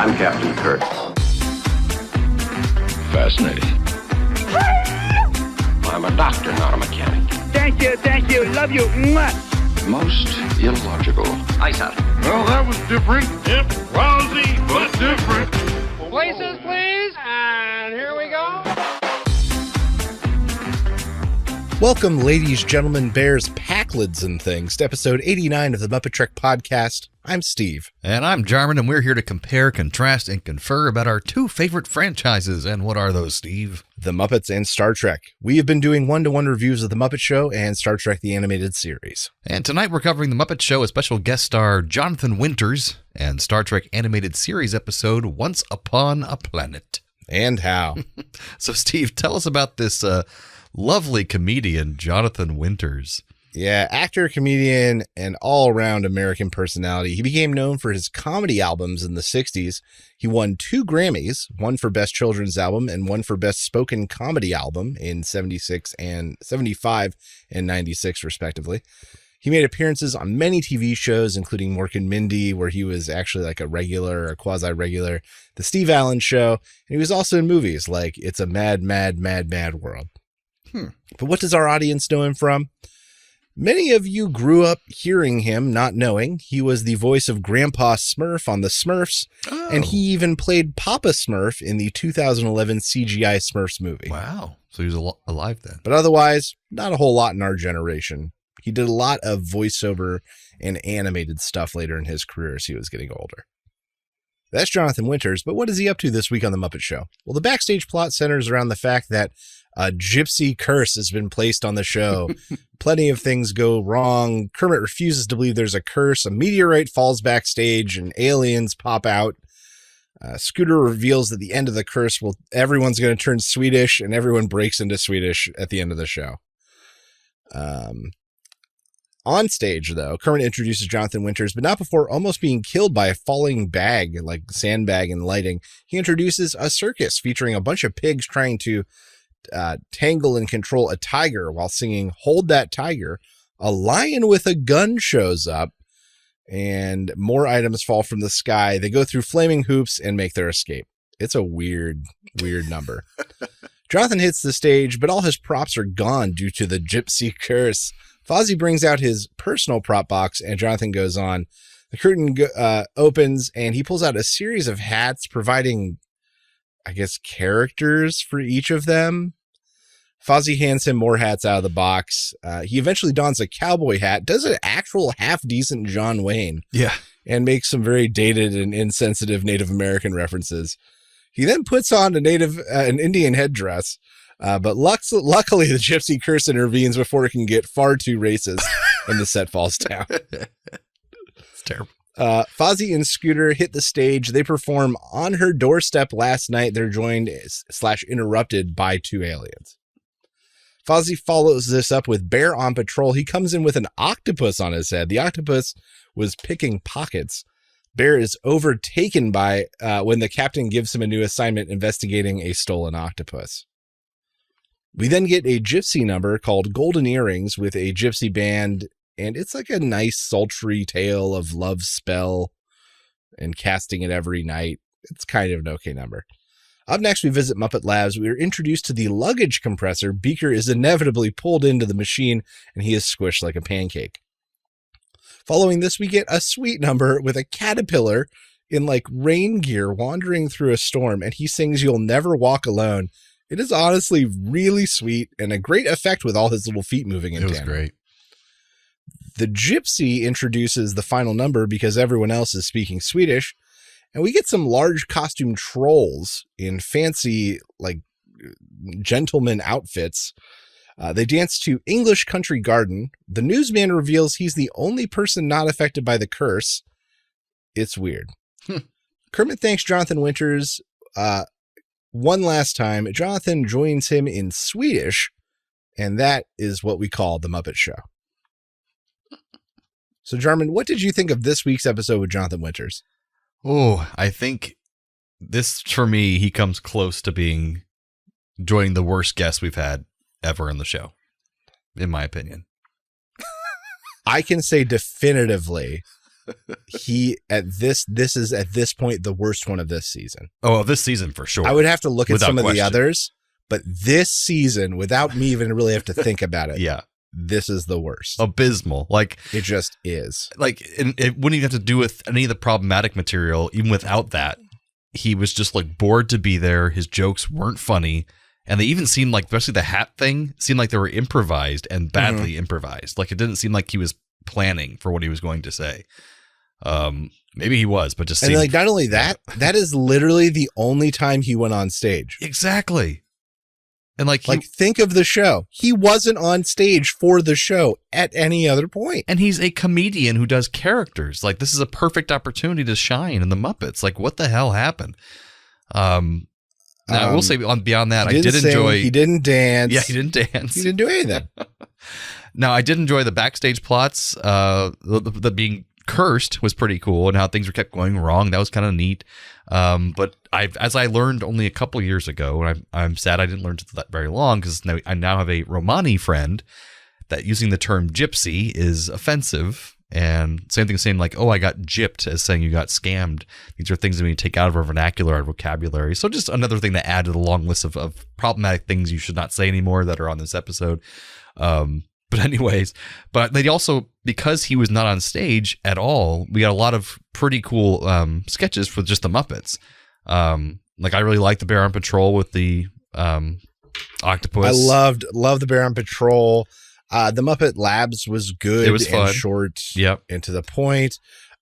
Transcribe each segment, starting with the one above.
I'm Captain Kirk. Fascinating. I'm a doctor, not a mechanic. Thank you, love you. Mwah. Most illogical. Aye, sir. Well, that was different. Yep, lousy, but different. Places, please, and here we go. Welcome, ladies, gentlemen, bears, packlids, and things, to episode 89 of the MuppeTrek Podcast. I'm Steve. And I'm Jarman, and we're here to compare, contrast, and confer about our two favorite franchises. And what are those, Steve? The Muppets and Star Trek. We have been doing one-to-one reviews of The Muppet Show and Star Trek the Animated Series. And tonight we're covering The Muppet Show, a special guest star Jonathan Winters, and Star Trek Animated Series episode Once Upon a Planet. And how. So, Steve, tell us about this lovely comedian, Jonathan Winters. Yeah, actor, comedian, and all-around American personality. He became known for his comedy albums in the 60s. He won 2 Grammys, one for Best Children's Album and one for Best Spoken Comedy Album in 75 and 96, respectively. He made appearances on many TV shows, including Mork and Mindy, where he was actually like a regular or quasi-regular, The Steve Allen Show, and he was also in movies like It's a Mad, Mad, Mad, Mad World. But what does our audience know him from? Many of you grew up hearing him, not knowing. He was the voice of Grandpa Smurf on The Smurfs, and he even played Papa Smurf in the 2011 CGI Smurfs movie. Wow. So he was alive then. But otherwise, not a whole lot in our generation. He did a lot of voiceover and animated stuff later in his career as he was getting older. That's Jonathan Winters, but what is he up to this week on The Muppet Show? Well, the backstage plot centers around the fact that a gypsy curse has been placed on the show. Plenty of things go wrong. Kermit refuses to believe there's a curse. A meteorite falls backstage and aliens pop out. Scooter reveals that the end of the curse everyone's going to turn Swedish, and everyone breaks into Swedish at the end of the show. On stage, though, Kermit introduces Jonathan Winters, but not before almost being killed by a falling bag, like sandbag and lighting. He introduces a circus featuring a bunch of pigs trying to tangle and control a tiger while singing Hold That Tiger. A lion with a gun shows up, and more items fall from the sky. They go through flaming hoops and make their escape. It's a weird number. Jonathan hits the stage, but all his props are gone due to the gypsy curse. Fozzie brings out his personal prop box, and Jonathan goes on. The curtain opens, and he pulls out a series of hats, providing, I guess, characters for each of them. Fozzie hands him more hats out of the box. He eventually dons a cowboy hat, does an actual half-decent John Wayne. Yeah. And makes some very dated and insensitive Native American references. He then puts on an Indian headdress. But luckily, the gypsy curse intervenes before it can get far too racist and the set falls down. It's terrible. Fozzie and Scooter hit the stage. They perform On Her Doorstep last night. They're joined / interrupted by 2 aliens. Fozzie follows this up with Bear on patrol. He comes in with an octopus on his head. The octopus was picking pockets. Bear is overtaken by when the captain gives him a new assignment investigating a stolen octopus. We then get a gypsy number called Golden Earrings with a gypsy band, and it's like a nice sultry tale of love spell and casting it every night. It's kind of an okay number. Up next, we visit Muppet Labs. We are introduced to the luggage compressor. Beaker is inevitably pulled into the machine, and he is squished like a pancake. Following this, we get a sweet number with a caterpillar in like rain gear wandering through a storm, and he sings You'll Never Walk Alone. It is honestly really sweet and a great effect with all his little feet moving in tandem. It was great. The gypsy introduces the final number because everyone else is speaking Swedish, and we get some large costume trolls in fancy, like, gentleman outfits. They dance to English Country Garden. The newsman reveals he's the only person not affected by the curse. It's weird. Kermit thanks Jonathan Winters one last time. Jonathan joins him in Swedish, and that is what we call The Muppet Show. So, Jarman, what did you think of this week's episode with Jonathan Winters? Oh, I think this, for me, he comes close to joining the worst guest we've had ever in the show, in my opinion. I can say definitively this is at this point the worst one of this season. Oh, this season for sure. I would have to look at Without some of the question. others, but this season, without me even really have to think about it, Yeah. this is the worst. Abysmal. Like, It just is. like and it wouldn't even have to do with any of the problematic material. Even without that, he was just like bored to be there. His jokes weren't funny. And they even seemed like, especially the hat thing, seemed like they were improvised and badly improvised. Like, it didn't seem like he was planning for what he was going to say. Maybe he was, but just And seemed, like, not only that, that is literally the only time he went on stage. exactly. And like, Think of the show. He wasn't on stage for the show at any other point. and he's a comedian who does characters. Like, this is a perfect opportunity to shine in the Muppets. Like, what the hell happened? Now, I will say beyond that, I did enjoy. He didn't dance. Yeah, he didn't dance. He didn't do anything. Now, I did enjoy the backstage plots. The being cursed was pretty cool, and how things were kept going wrong. That was kind of neat. But as I learned only a couple years ago, and I'm sad I didn't learn that very long, because I now have a Romani friend that using the term gypsy is offensive. And same thing saying like, oh, I got gypped, as saying you got scammed. These are things that we take out of our vernacular, our vocabulary. So just another thing to add to the long list of problematic things you should not say anymore that are on this episode. But anyways, but they also, because he was not on stage at all, we got a lot of pretty cool sketches for just the Muppets. Like, I really liked the Bear on Patrol with the octopus. I loved the Bear on Patrol. The Muppet Labs was good. It was fun. And short. Yep. And to the point.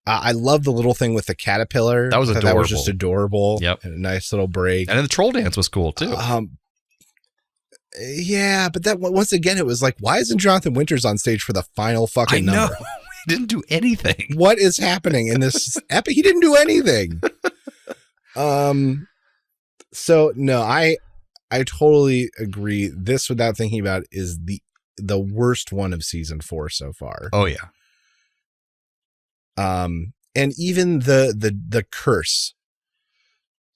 I love the little thing with the caterpillar. That was That was adorable. just adorable. Yep. And a nice little break. And then the troll dance was cool too. Yeah, but that once again, it was like, why isn't Jonathan Winters on stage for the final fucking I know. number? He didn't do anything. What is happening in this epic? He didn't do anything. So no, I totally agree. This, without thinking about it, is the worst one of season 4 so far. Oh yeah. And even the curse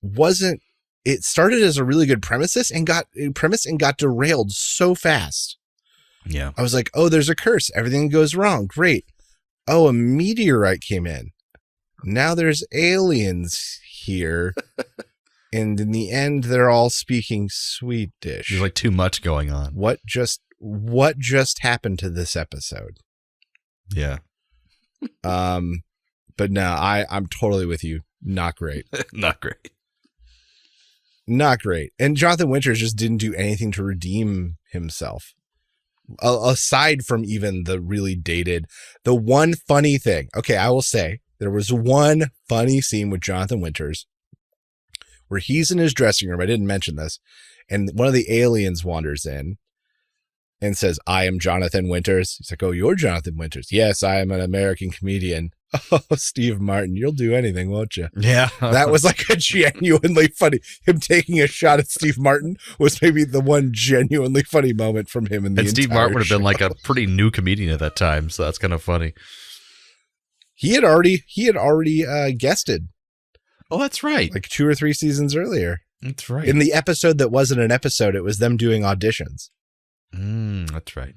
wasn't. It started as a really good premise and got derailed so fast. Yeah. I was like, oh, there's a curse. Everything goes wrong. Great. Oh, a meteorite came in. Now there's aliens here. And in the end, they're all speaking Swedish. There's like too much going on. What just happened to this episode? Yeah. But no, I'm totally with you. Not great. Not great. Not great. And Jonathan Winters just didn't do anything to redeem himself. Aside from even the really dated, the one funny thing. Okay, I will say there was one funny scene with Jonathan Winters where he's in his dressing room. I didn't mention this. And one of the aliens wanders in and says, I am Jonathan Winters. He's like, oh, you're Jonathan Winters. Yes, I am an American comedian. Oh, Steve Martin, you'll do anything, won't you? Yeah. That was like a genuinely funny. Him taking a shot at Steve Martin was maybe the one genuinely funny moment from him in the And Steve entire Martin would have been show. like a pretty new comedian at that time, so that's kind of funny. He had already guested Oh, that's right. like 2 or 3 seasons earlier. That's right. In the episode that wasn't an episode, it was them doing auditions. That's right.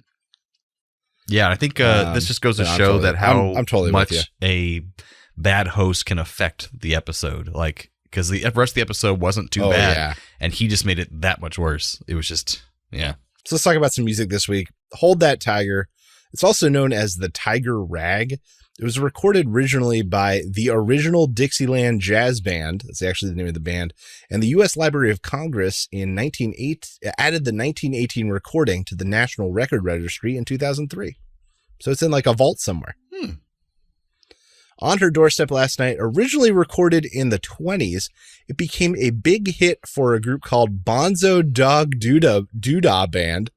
Yeah, I think this just goes to show that how I'm totally with you. much a bad host can affect the episode. Like, because the rest of the episode wasn't too bad, Yeah. and he just made it that much worse. It was just, yeah. So let's talk about some music this week. Hold That Tiger. It's also known as the Tiger Rag. It was recorded originally by the original Dixieland Jazz Band. That's actually the name of the band. And the U.S. Library of Congress added the 1918 recording to the National Record Registry in 2003. So it's in like a vault somewhere. On Her Doorstep Last Night, originally recorded in the 20s, it became a big hit for a group called Bonzo Dog Doodah Band.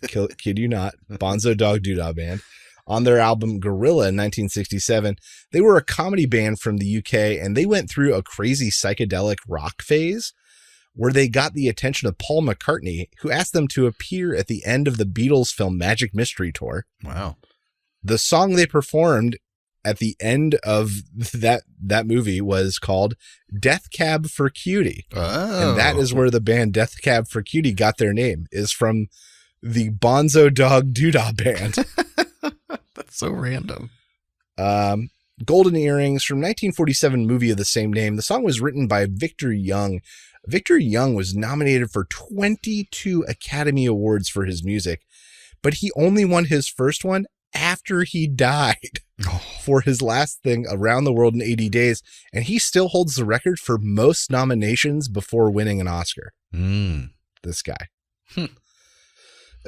Kid you not. Bonzo Dog Doodah Band. On their album Gorilla in 1967. They were a comedy band from the UK, and they went through a crazy psychedelic rock phase where they got the attention of Paul McCartney, who asked them to appear at the end of the Beatles film Magic Mystery Tour. Wow. The song they performed at the end of that movie was called Death Cab for Cutie. Oh. And that is where the band Death Cab for Cutie got their name, is from the Bonzo Dog Doodah Band. That's so random. Golden Earrings from 1947 movie of the same name. The song was written by Victor Young. Victor Young was nominated for 22 Academy Awards for his music, but he only won his first one after he died for his last thing, Around the World in 80 Days, and he still holds the record for most nominations before winning an Oscar. This guy.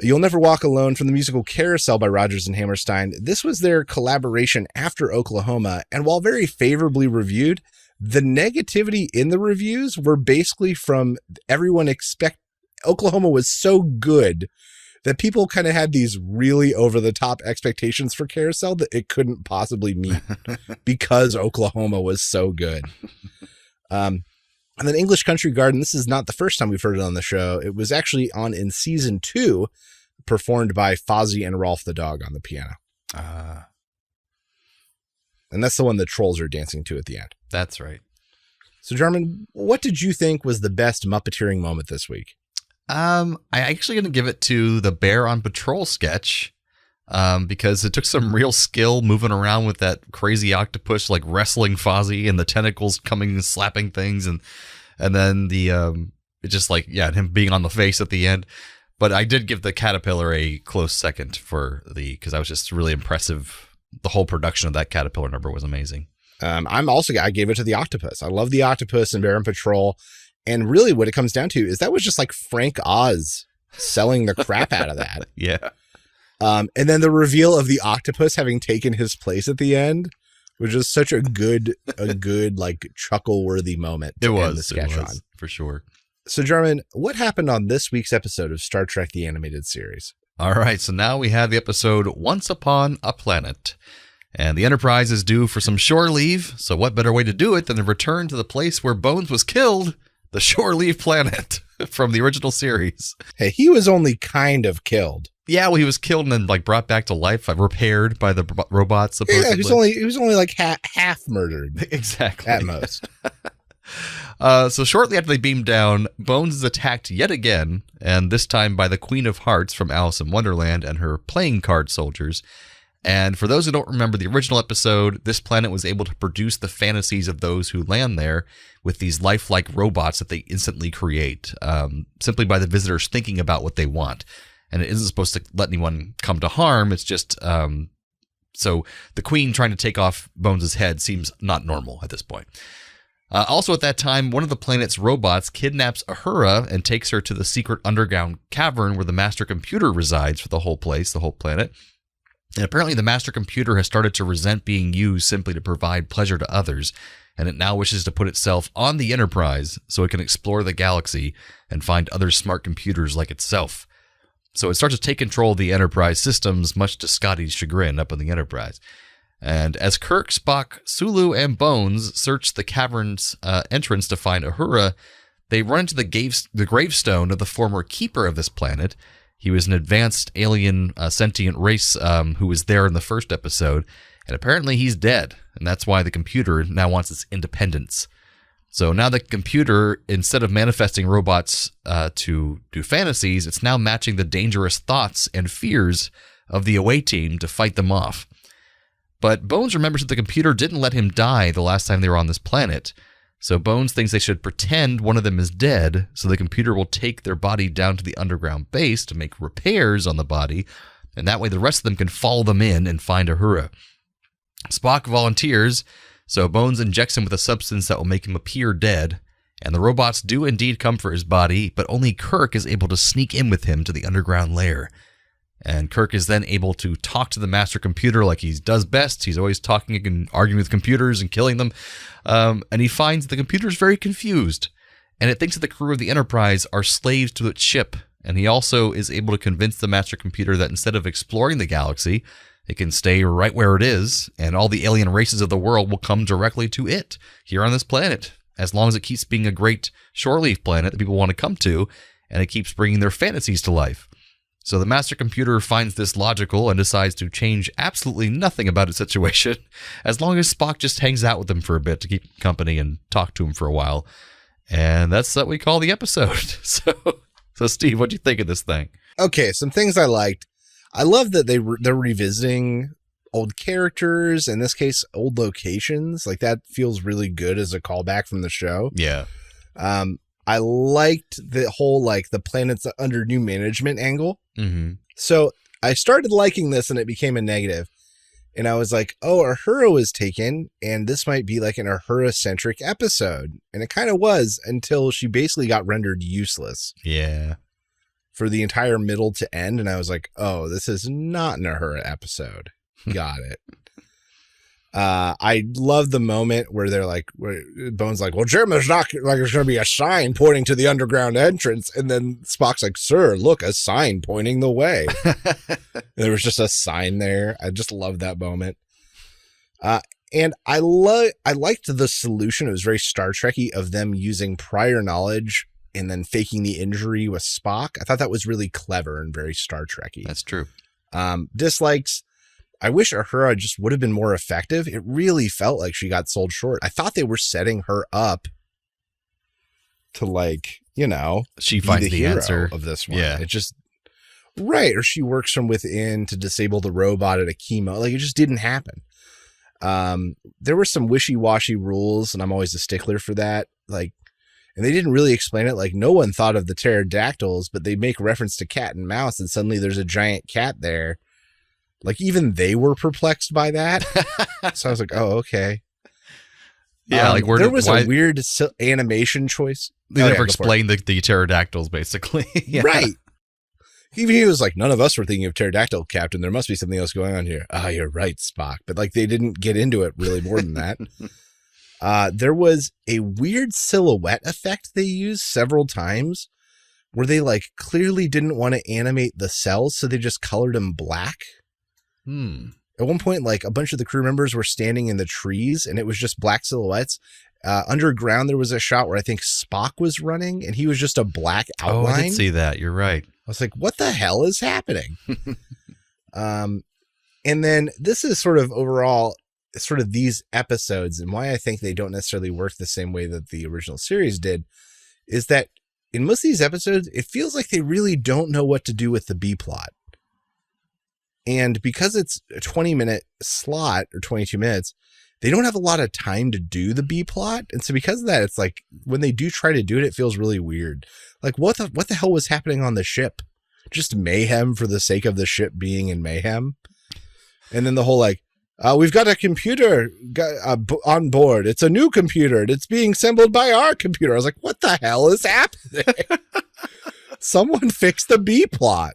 You'll Never Walk Alone from the musical Carousel by Rodgers and Hammerstein. This was their collaboration after Oklahoma, and while very favorably reviewed, the negativity in the reviews were basically from everyone Oklahoma was so good that people kind of had these really over-the-top expectations for Carousel that it couldn't possibly meet because Oklahoma was so good. And then English Country Garden, this is not the first time we've heard it on the show. It was actually on in season 2, performed by Fozzie and Rolf the dog on the piano. And that's the one the trolls are dancing to at the end. That's right. So, Jarman, what did you think was the best Muppeteering moment this week? I actually going to give it to the Bear on Patrol sketch, because it took some real skill moving around with that crazy octopus, like wrestling Fozzie and the tentacles coming and slapping things. And then it just like, yeah, him being on the face at the end. But I did give the caterpillar a close second because I was just really impressive. The whole production of that caterpillar number was amazing. I gave it to the octopus. I love the octopus and Bear on Patrol. And really what it comes down to is that was just like Frank Oz selling the crap out of that. Yeah. And then the reveal of the octopus having taken his place at the end was just such a good like chuckle-worthy moment. It was for sure. So, Jarman, what happened on this week's episode of Star Trek The Animated Series? All right, so now we have the episode Once Upon a Planet. And the Enterprise is due for some shore leave, so what better way to do it than to return to the place where Bones was killed, the shore leave planet from the original series. Hey, he was only kind of killed. Yeah, well, he was killed and then like brought back to life, repaired by the robots. Supposedly. Yeah, he was only like half murdered. Exactly. At most. So shortly after they beam down, Bones is attacked yet again, and this time by the Queen of Hearts from Alice in Wonderland and her playing card soldiers. And for those who don't remember the original episode, this planet was able to produce the fantasies of those who land there with these lifelike robots that they instantly create, simply by the visitors thinking about what they want. And it isn't supposed to let anyone come to harm. It's just, so the Queen trying to take off Bones' head seems not normal at this point. Also at that time, one of the planet's robots kidnaps Uhura and takes her to the secret underground cavern where the master computer resides for the whole place, the whole planet. And apparently the master computer has started to resent being used simply to provide pleasure to others, and it now wishes to put itself on the Enterprise so it can explore the galaxy and find other smart computers like itself. So it starts to take control of the Enterprise systems, much to Scotty's chagrin up on the Enterprise. And as Kirk, Spock, Sulu, and Bones search the cavern's entrance to find Uhura, they run into the gravestone of the former keeper of this planet. He was an advanced alien sentient race who was there in the first episode, and apparently he's dead, and that's why the computer now wants its independence. So now the computer, instead of manifesting robots to do fantasies, it's now matching the dangerous thoughts and fears of the away team to fight them off. But Bones remembers that the computer didn't let him die the last time they were on this planet. So Bones thinks they should pretend one of them is dead, so the computer will take their body down to the underground base to make repairs on the body, and that way the rest of them can follow them in and find Uhura. Spock volunteers, so Bones injects him with a substance that will make him appear dead, and the robots do indeed come for his body, but only Kirk is able to sneak in with him to the underground lair. And Kirk is then able to talk to the master computer like he does best. He's always talking and arguing with computers and killing them. And he finds the computer is very confused. And it thinks that the crew of the Enterprise are slaves to its ship. And he also is able to convince the master computer that instead of exploring the galaxy, it can stay right where it is. And all the alien races of the world will come directly to it here on this planet. As long as it keeps being a great shore leave planet that people want to come to. And it keeps bringing their fantasies to life. So the master computer finds this logical and decides to change absolutely nothing about its situation as long as Spock just hangs out with him for a bit to keep company and talk to him for a while. And that's what we call the episode. So Steve, what do you think of this thing? Okay, some things I liked. I love that they're revisiting old characters, in this case, old locations. Like that feels really good as a callback from the show. Yeah. I liked the whole, like the planets under new management angle. Mm-hmm. So I started liking this and it became a negative. And I was like, oh, Uhura is taken, and this might be like an Uhura-centric episode. And it kind of was until she basically got rendered useless. Yeah. For the entire middle to end. And I was like, oh, this is not an Uhura episode. Got it. I love the moment where they're like, where Bones like, well, Jim, there's not like there's going to be a sign pointing to the underground entrance. And then Spock's like, sir, look, a sign pointing the way. There was just a sign there. I just love that moment. And I liked the solution. It was very Star Trek-y of them using prior knowledge and then faking the injury with Spock. I thought that was really clever and very Star Trek-y. That's true. Dislikes. I wish Uhura just would have been more effective. It really felt like she got sold short. I thought they were setting her up to, like, you know, she finds the answer of this one. Yeah. It just, right. Or she works from within to disable the robot at a chemo. Like, it just didn't happen. There were some wishy-washy rules, and I'm always a stickler for that. Like, and they didn't really explain it. Like, no one thought of the pterodactyls, but they make reference to cat and mouse, and suddenly there's a giant cat there. Like, even they were perplexed by that. So I was like, oh, okay. Yeah, like there was a weird animation choice. They never explained the pterodactyls, basically. Yeah. Right. Even he was like, none of us were thinking of pterodactyl, Captain. There must be something else going on here. Ah, you're right, Spock. But like, they didn't get into it really more than that. There was a weird silhouette effect they used several times where they like clearly didn't want to animate the cells, so they just colored them black. At one point, like a bunch of the crew members were standing in the trees and it was just black silhouettes. Underground, there was a shot where I think Spock was running and he was just a black outline. Oh, I did see that. You're right. I was like, what the hell is happening? And then this is sort of overall sort of these episodes, and why I think they don't necessarily work the same way that the original series did is that in most of these episodes, it feels like they really don't know what to do with the B plot. And because it's a 20-minute slot or 22 minutes, they don't have a lot of time to do the B plot. And so because of that, it's like when they do try to do it, it feels really weird. Like what the hell was happening on the ship? Just mayhem for the sake of the ship being in mayhem. And then the whole like, we've got a computer on board. It's a new computer. It's being assembled by our computer. I was like, what the hell is happening? Someone fix the B plot.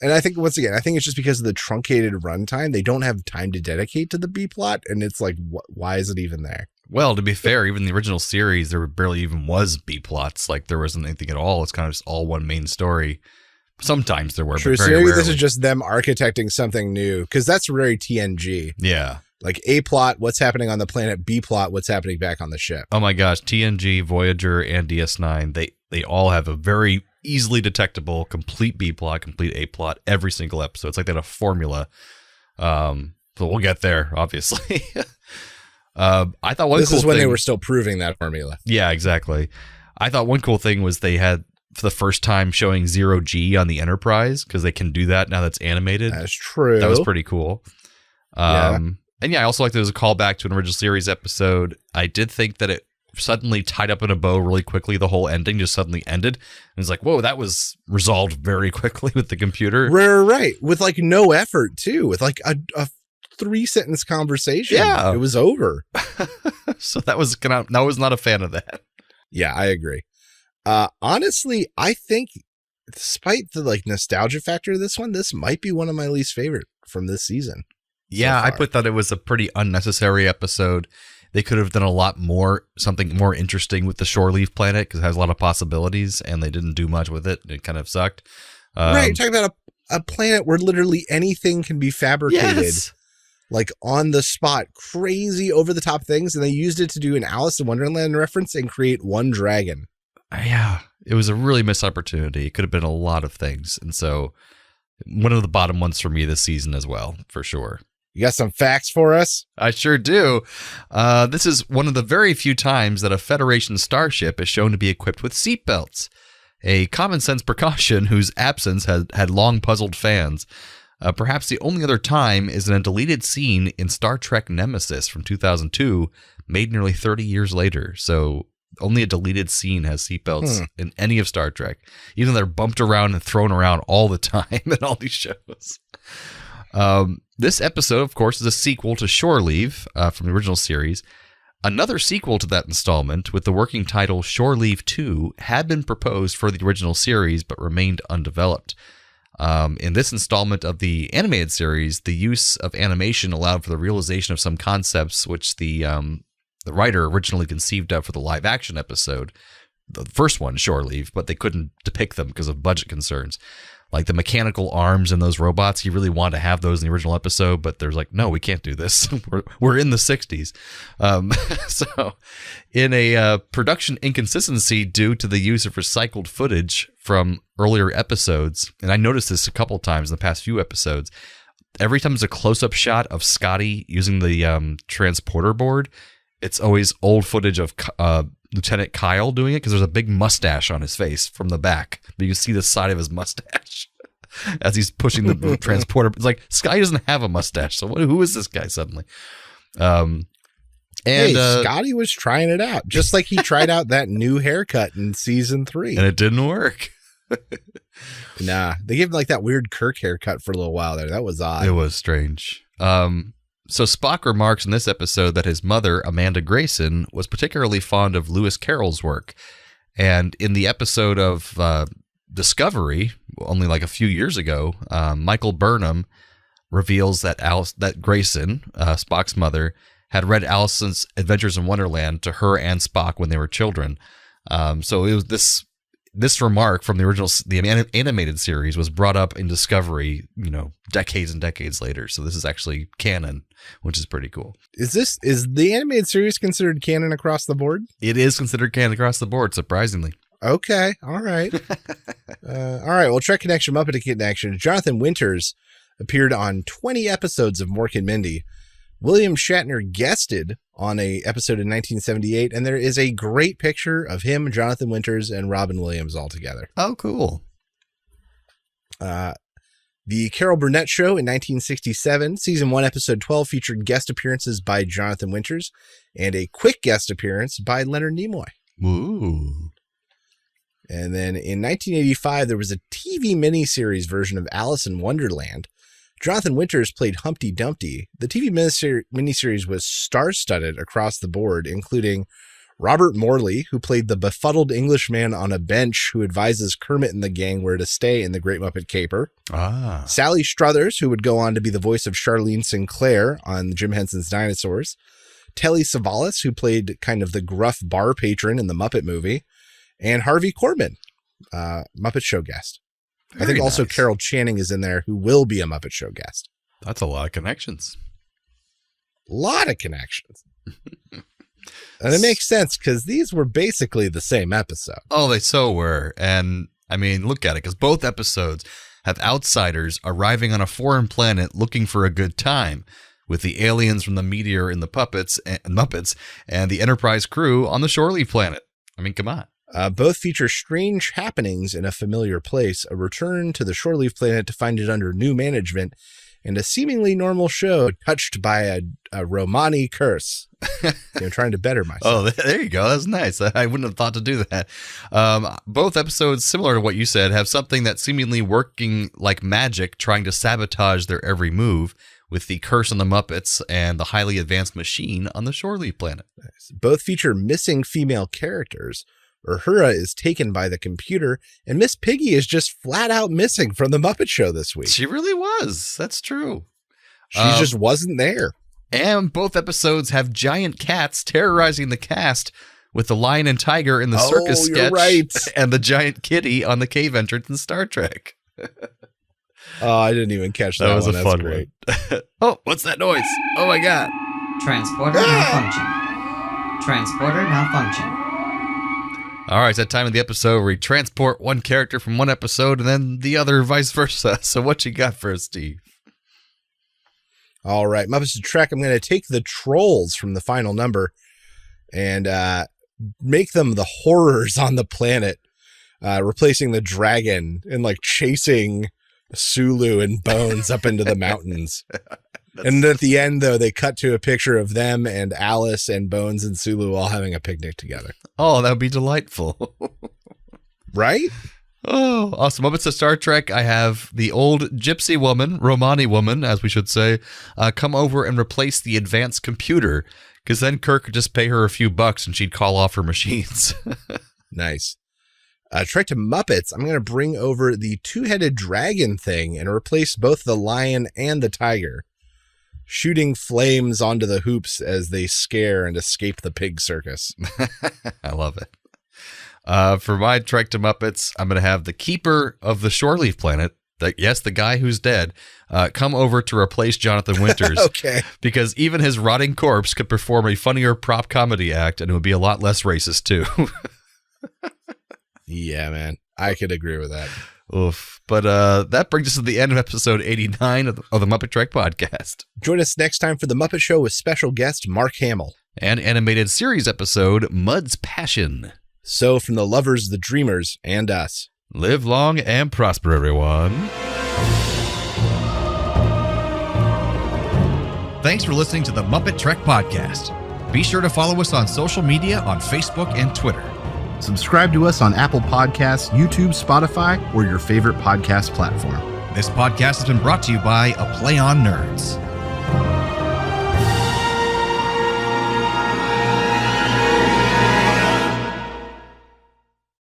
And I think once again, I think it's just because of the truncated runtime. They don't have time to dedicate to the B plot. And it's like, why is it even there? Well, to be fair, even the original series, there barely even was B plots. Like there wasn't anything at all. It's kind of just all one main story. Sometimes there were, True, but very so maybe rarely. this is just them architecting something new, because that's very TNG. Yeah. Like A plot, what's happening on the planet, B plot, what's happening back on the ship. Oh my gosh, TNG, Voyager, and DS9, they all have a very easily detectable complete B plot, complete A plot every single episode. It's like they had a formula. So we'll get there, obviously. I thought this is when they were still proving that formula. Yeah, exactly. I thought one cool thing was they had for the first time showing 0G on the Enterprise, because they can do that now that's animated. That's true. That was pretty cool. Yeah. And yeah, I also like there was a callback to an original series episode. I did think that it suddenly tied up in a bow really quickly. The whole ending just suddenly ended. And it's like, whoa, that was resolved very quickly with the computer. Right. With like no effort too. With like a 3-sentence conversation. Yeah. It was over. So I was not a fan of that. Yeah, I agree. Honestly, I think despite the like nostalgia factor of this one, this might be one of my least favorite from this season. Yeah, I thought it was a pretty unnecessary episode. They could have done a lot more, something more interesting with the Shore Leave planet, because it has a lot of possibilities, and they didn't do much with it. It kind of sucked. Right, you're talking about a planet where literally anything can be fabricated, like on the spot, crazy over the top things, and they used it to do an Alice in Wonderland reference and create one dragon. Yeah, it was a really missed opportunity. It could have been a lot of things, and so one of the bottom ones for me this season as well, for sure. You got some facts for us? I sure do. This is one of the very few times that a Federation starship is shown to be equipped with seatbelts, a common sense precaution whose absence had long puzzled fans. Perhaps the only other time is in a deleted scene in Star Trek Nemesis from 2002, made nearly 30 years later. So only a deleted scene has seatbelts in any of Star Trek, even though they're bumped around and thrown around all the time in all these shows. This episode, of course, is a sequel to Shore Leave from the original series. Another sequel to that installment, with the working title Shore Leave 2, had been proposed for the original series but remained undeveloped. In this installment of the animated series, the use of animation allowed for the realization of some concepts which the writer originally conceived of for the live-action episode, the first one, Shore Leave, but they couldn't depict them because of budget concerns. Like the mechanical arms and those robots, he really wanted to have those in the original episode, but there's like, no, we can't do this. We're in the 60s. So in a production inconsistency due to the use of recycled footage from earlier episodes, and I noticed this a couple times in the past few episodes, every time there's a close-up shot of Scotty using the transporter board, it's always old footage of Lieutenant Kyle doing it because there's a big mustache on his face from the back. But you can see the side of his mustache as he's pushing the transporter. It's like, Scotty doesn't have a mustache, so who is this guy suddenly? Scotty was trying it out, just like he tried out that new haircut in season 3. And it didn't work. Nah, they gave him like that weird Kirk haircut for a little while there. That was odd. It was strange. So Spock remarks in this episode that his mother, Amanda Grayson, was particularly fond of Lewis Carroll's work. And in the episode of Discovery, only like a few years ago, Michael Burnham reveals that that Grayson, Spock's mother, had read Alice's Adventures in Wonderland to her and Spock when they were children. So it was this remark from the animated series was brought up in Discovery, decades and decades later. So this is actually canon, which is pretty cool. Is the animated series considered canon across the board? It is considered canon across the board, surprisingly. Okay. All right. All right. Well, Trek Connection, Muppet Connection. Jonathan Winters appeared on 20 episodes of Mork and Mindy. William Shatner guested on a episode in 1978, and there is a great picture of him, Jonathan Winters, and Robin Williams all together. Oh, cool. The Carol Burnett Show in 1967, season 1, episode 12, featured guest appearances by Jonathan Winters and a quick guest appearance by Leonard Nimoy. Ooh. And then in 1985, there was a TV miniseries version of Alice in Wonderland. Jonathan Winters played Humpty Dumpty. The TV miniseries was star-studded across the board, including Robert Morley, who played the befuddled Englishman on a bench who advises Kermit and the gang where to stay in The Great Muppet Caper. Sally Struthers, who would go on to be the voice of Charlene Sinclair on Jim Henson's Dinosaurs. Telly Savalas, who played kind of the gruff bar patron in the Muppet movie. And Harvey Korman, Muppet Show guest. I think also nice. Carol Channing is in there, who will be a Muppet Show guest. That's a lot of connections. And it makes sense because these were basically the same episode. Oh, they so were. And I mean, look at it, because both episodes have outsiders arriving on a foreign planet looking for a good time, with the aliens from the Meteor and the Muppets and the Enterprise crew on the Shore Leave planet. I mean, come on. Both feature strange happenings in a familiar place, a return to the Shore Leave planet to find it under new management, and a seemingly normal show touched by a Romani curse. I'm trying to better myself. Oh, there you go. That's nice. I wouldn't have thought to do that. Both episodes, similar to what you said, have something that's seemingly working like magic, trying to sabotage their every move, with the curse on the Muppets and the highly advanced machine on the Shore Leave planet. Both feature missing female characters. Uhura is taken by the computer, and Miss Piggy is just flat out missing from the Muppet Show this week. She really was. That's true. She just wasn't there. And both episodes have giant cats terrorizing the cast, with the lion and tiger in the circus sketch, right. And the giant kitty on the cave entrance in Star Trek. Oh, I didn't even catch that. That was one. a fun one. Oh, what's that noise? Oh my God. Transporter malfunction. Transporter malfunction. All right, it's that time of the episode where we transport one character from one episode and then the other vice versa. So what you got for us, Steve? All right, MuppeTrek Trek. I'm going to take the trolls from the final number and make them the horrors on the planet, replacing the dragon and like chasing Sulu and Bones up into the mountains. And at the end, though, they cut to a picture of them and Alice and Bones and Sulu all having a picnic together. Oh, that would be delightful. Right? Oh, awesome. Muppets of Star Trek, I have the old gypsy woman, Romani woman, as we should say, come over and replace the advanced computer, because then Kirk could just pay her a few bucks and she'd call off her machines. Nice. Trek to Muppets, I'm going to bring over the two-headed dragon thing and replace both the lion and the tiger, shooting flames onto the hoops as they scare and escape the pig circus. I love it. For my Trek to Muppets, I'm going to have the keeper of the Shoreleaf planet, the guy who's dead, come over to replace Jonathan Winters. Okay. Because even his rotting corpse could perform a funnier prop comedy act, and it would be a lot less racist, too. Yeah, man. I could agree with that. Oof. But that brings us to the end of episode 89 of the MuppeTrek Podcast. Join us next time for The Muppet Show with special guest Mark Hamill. And animated series episode, Mud's Passion. So from the lovers, the dreamers, and us. Live long and prosper, everyone. Thanks for listening to the MuppeTrek Podcast. Be sure to follow us on social media on Facebook and Twitter. Subscribe to us on Apple Podcasts, YouTube, Spotify, or your favorite podcast platform. This podcast has been brought to you by A Play on Nerds.